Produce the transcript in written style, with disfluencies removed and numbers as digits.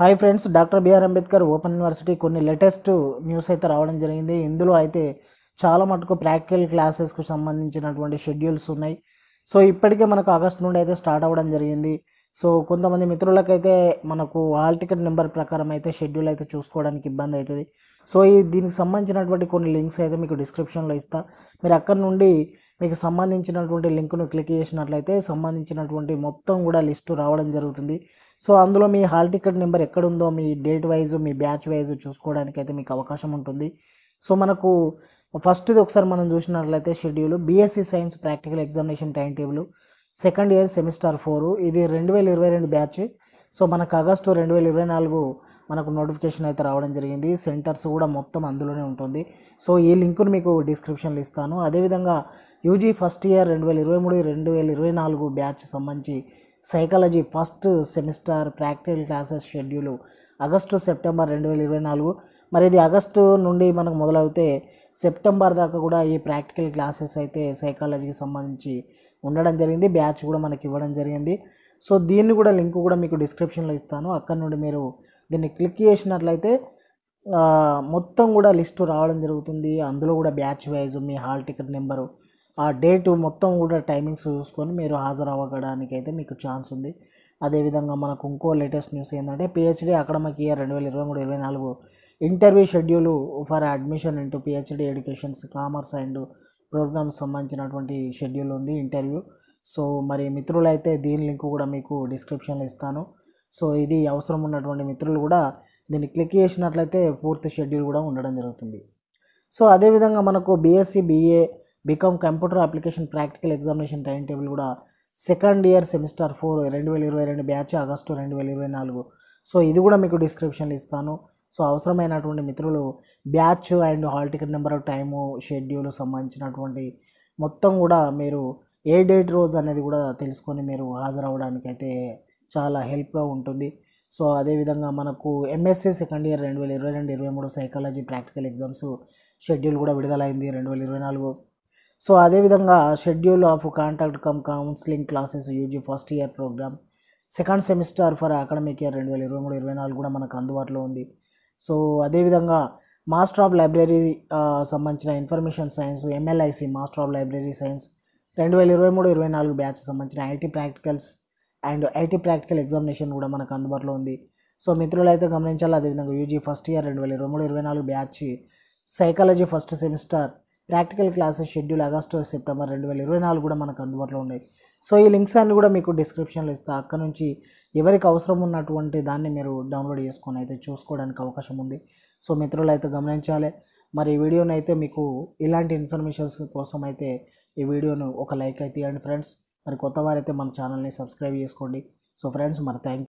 Hi friends, doctor B R Ambedkar open university కొన్ని latest news అయితే రావడం జరిగింది. ఇందులో అయితే చాలా మటుకు ప్రాక్టికల్ క్లాసెస్కు సంబంధించినటువంటి షెడ్యూల్స్ ఉన్నాయి. సో ఇప్పటికే మనకు ఆగస్ట్ నుండి అయితే స్టార్ట్ అవ్వడం జరిగింది. సో కొంతమంది మిత్రులకైతే మనకు హాల్ టికెట్ నెంబర్ ప్రకారం అయితే షెడ్యూల్ అయితే చూసుకోవడానికి ఇబ్బంది అవుతుంది. సో దీనికి సంబంధించినటువంటి కొన్ని లింక్స్ అయితే మీకు డిస్క్రిప్షన్లో ఇస్తా. మీరు అక్కడ నుండి మీకు సంబంధించినటువంటి లింక్ను క్లిక్ చేసినట్లయితే సంబంధించినటువంటి మొత్తం కూడా లిస్టు రావడం జరుగుతుంది. సో అందులో మీ హాల్ టికెట్ నెంబర్ ఎక్కడుందో మీ డేట్ వైజ్ మీ బ్యాచ్ వైజ్ చూసుకోవడానికి అయితే మీకు అవకాశం ఉంటుంది. సో మనకు ఫస్ట్ది ఒకసారి మనం చూసినట్లయితే schedule BSc science practical examination time table second year semester 4 ఇది 2022 బ్యాచ్. సో మనకు ఆగస్టు 2024 మనకు నోటిఫికేషన్ అయితే రావడం జరిగింది. సెంటర్స్ కూడా మొత్తం అందులోనే ఉంటుంది. సో ఈ లింకును మీకు డిస్క్రిప్షన్లో ఇస్తాను. అదేవిధంగా యూజీ ఫస్ట్ ఇయర్ 2023-2024 బ్యాచ్ సంబంధించి psychology first semester practical classes schedule August September 2024. మరి ఇది ఆగస్టు నుండి మనకు మొదలవుతే సెప్టెంబర్ దాకా కూడా ఈ ప్రాక్టికల్ క్లాసెస్ అయితే సైకాలజీకి సంబంధించి ఉండడం జరిగింది. బ్యాచ్ కూడా మనకి ఇవ్వడం జరిగింది. సో దీన్ని కూడా లింక్ కూడా మీకు డిస్క్రిప్షన్లో ఇస్తాను. అక్కడ నుండి మీరు దీన్ని క్లిక్ చేసినట్లయితే మొత్తం కూడా లిస్టు రావడం జరుగుతుంది. అందులో కూడా బ్యాచ్ వైజ్ మీ హాల్ టికెట్ నెంబరు ఆ డేటు మొత్తం కూడా టైమింగ్స్ చూసుకొని మీరు హాజరు అవ్వడానికి అయితే మీకు ఛాన్స్ ఉంది. అదేవిధంగా మనకు ఇంకో లేటెస్ట్ న్యూస్ ఏంటంటే PhD academic year 2023-2024 interview schedule for admission into PhD educations commerce and programmes సంబంధించినటువంటి షెడ్యూల్ ఉంది ఇంటర్వ్యూ. సో మరి మిత్రులైతే దీని లింక్ కూడా మీకు డిస్క్రిప్షన్లో ఇస్తాను. సో ఇది అవసరం ఉన్నటువంటి మిత్రులు కూడా దీన్ని క్లిక్ చేసినట్లయితే పూర్తి షెడ్యూల్ కూడా ఉండడం జరుగుతుంది. సో అదేవిధంగా మనకు BSc BA BCom computer application practical examination time table కూడా second year semester 4 2022 batch August 2024. So ఇది కూడా మీకు డిస్క్రిప్షన్లో ఇస్తాను. సో అవసరమైనటువంటి మిత్రులు batch and hall ticket number time schedule సంబంధించినటువంటి మొత్తం కూడా మీరు ఏ డేట్ రోజు అనేది కూడా తెలుసుకొని మీరు హాజరవ్వడానికి అయితే చాలా హెల్ప్గా ఉంటుంది. సో అదేవిధంగా మనకు MSc second year 2022-2023 psychology practical exams schedule కూడా విడుదలైంది 2024. సో అదేవిధంగా schedule of contact counselling classes UG first year programme second semester for academic year 2023-2024 కూడా మనకు అందుబాటులో ఉంది. సో అదేవిధంగా మాస్టర్ ఆఫ్ లైబ్రరీ సంబంధించిన information science MLIC master of library science 2023-2024 batch సంబంధించిన IT practicals and IT practical examination కూడా మనకు అందుబాటులో ఉంది. సో మిత్రులు అయితే గమనించాలి. అదేవిధంగా UG first year 2023-2024 batch psychology first semester practical classes schedule August September 2024 కూడా మనకు అందుబాటులో ఉన్నాయి. సో ఈ లింక్స్ అన్ని కూడా మీకు డిస్క్రిప్షన్లో ఇస్తా. అక్కడ నుంచి ఎవరికి అవసరం ఉన్నటువంటి దాన్ని మీరు డౌన్లోడ్ చేసుకొని అయితే చూసుకోవడానికి అవకాశం ఉంది. సో మిత్రులు అయితే గమనించాలి. మరి ఈ వీడియోని అయితే మీకు ఇలాంటి ఇన్ఫర్మేషన్స్ కోసం అయితే ఈ వీడియోను ఒక లైక్ అయితే ఇవ్వండి ఫ్రెండ్స్. మరి కొత్త వారైతే మన ఛానల్ని సబ్స్క్రైబ్ చేసుకోండి. సో ఫ్రెండ్స్ మరి థ్యాంక్